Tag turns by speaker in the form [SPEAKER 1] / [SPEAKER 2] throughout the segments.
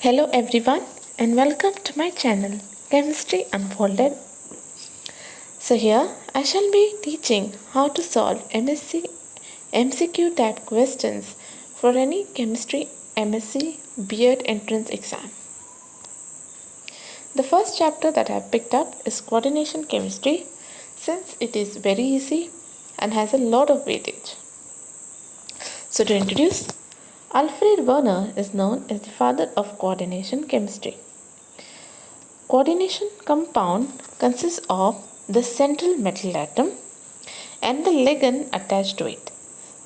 [SPEAKER 1] Hello everyone and welcome to my channel Chemistry Unfolded. So here I shall be teaching how to solve MCQ type questions for any chemistry MSc B.Ed entrance exam. The first chapter that I have picked up is coordination chemistry since it is very easy and has a lot of weightage. So to introduce, Alfred Werner is known as the father of coordination chemistry. Coordination compound consists of the central metal atom and the ligand attached to it.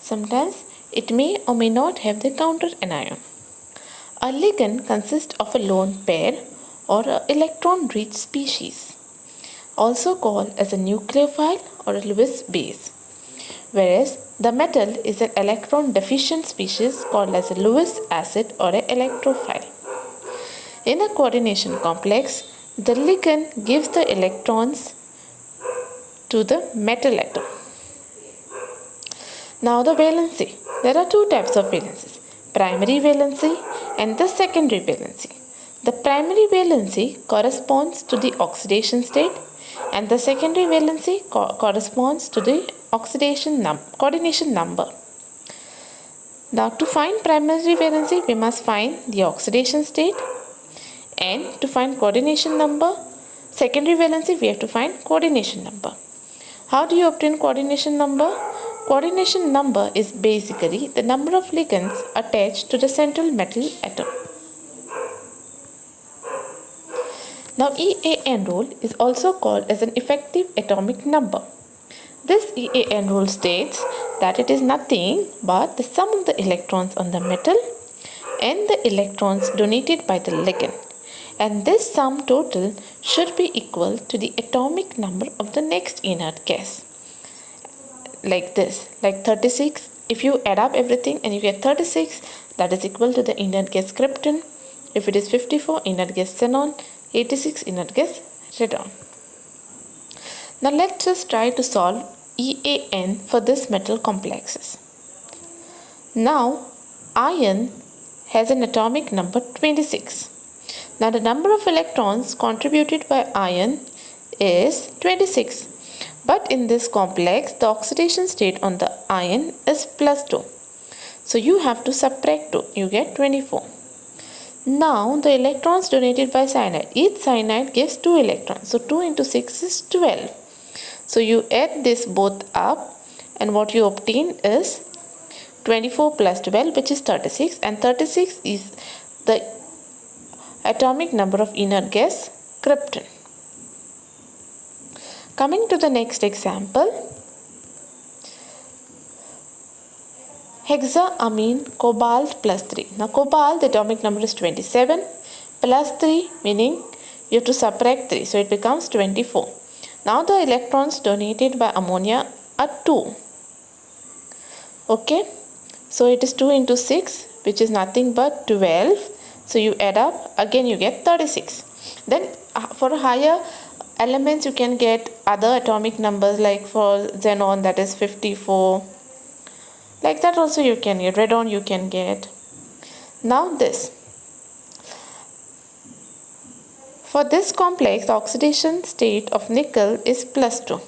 [SPEAKER 1] Sometimes it may or may not have the counter anion. A ligand consists of a lone pair or an electron-rich species, also called as a nucleophile or a Lewis base, whereas the metal is an electron-deficient species called as a Lewis acid or an electrophile. In a coordination complex, the ligand gives the electrons to the metal atom. Now the valency. There are two types of valencies, primary valency and the secondary valency. The primary valency corresponds to the oxidation state and the secondary valency corresponds to the coordination number. Now to find primary valency, we must find the oxidation state, and to find coordination number, secondary valency, we have to find coordination number. How do you obtain coordination number? Coordination number is basically the number of ligands attached to the central metal atom. Now EAN rule is also called as an effective atomic number. This EAN rule states that it is nothing but the sum of the electrons on the metal and the electrons donated by the ligand. And this sum total should be equal to the atomic number of the next inert gas. Like this, like 36. If you add up everything and you get 36, that is equal to the inert gas krypton. If it is 54, inert gas xenon. 86, inert gas radon. Now let's just try to solve EAN for this metal complexes. Now iron has an atomic number 26. Now the number of electrons contributed by iron is 26. But in this complex, the oxidation state on the iron is +2. So you have to subtract 2. You get 24. Now the electrons donated by cyanide. Each cyanide gives 2 electrons. So 2 into 6 is 12. So you add this both up and what you obtain is 24 plus 12, which is 36, and 36 is the atomic number of inert gas krypton. Coming to the next example, hexaamine cobalt +3. Now cobalt, the atomic number is 27, plus 3 meaning you have to subtract 3, so it becomes 24. Now the electrons donated by ammonia are 2. Okay, so it is 2 into 6, which is nothing but 12. So you add up, again you get 36. Then for higher elements you can get other atomic numbers, like for xenon that is 54. Like that also you can get. Radon you can get. Now this. For this complex, the oxidation state of nickel is +2.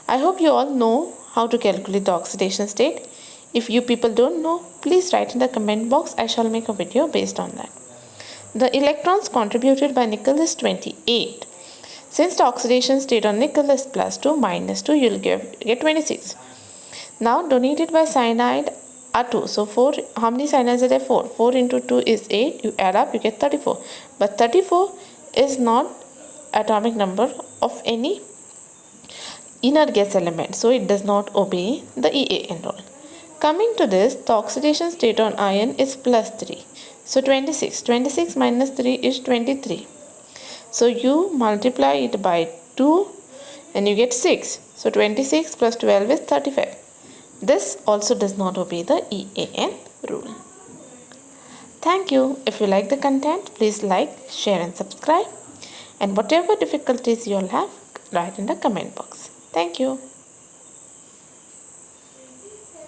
[SPEAKER 1] I hope you all know how to calculate the oxidation state. If you people don't know, please write in the comment box. I shall make a video based on that. The electrons contributed by nickel is 28. Since the oxidation state on nickel is +2, -2, you will get 26. Now donated by cyanide are 2. So 4, how many cyanides are there? 4. 4 into 2 is 8. You add up, you get 34. But 34 is not atomic number of any inert gas element. So it does not obey the EAN rule. Coming to this, the oxidation state on iron is +3. So 26. 26 minus 3 is 23. So you multiply it by 2 and you get 6. So 26 plus 12 is 35. This also does not obey the EAN rule. Thank you. If you like the content, please like, share and subscribe. And whatever difficulties you all have, write in the comment box. Thank you.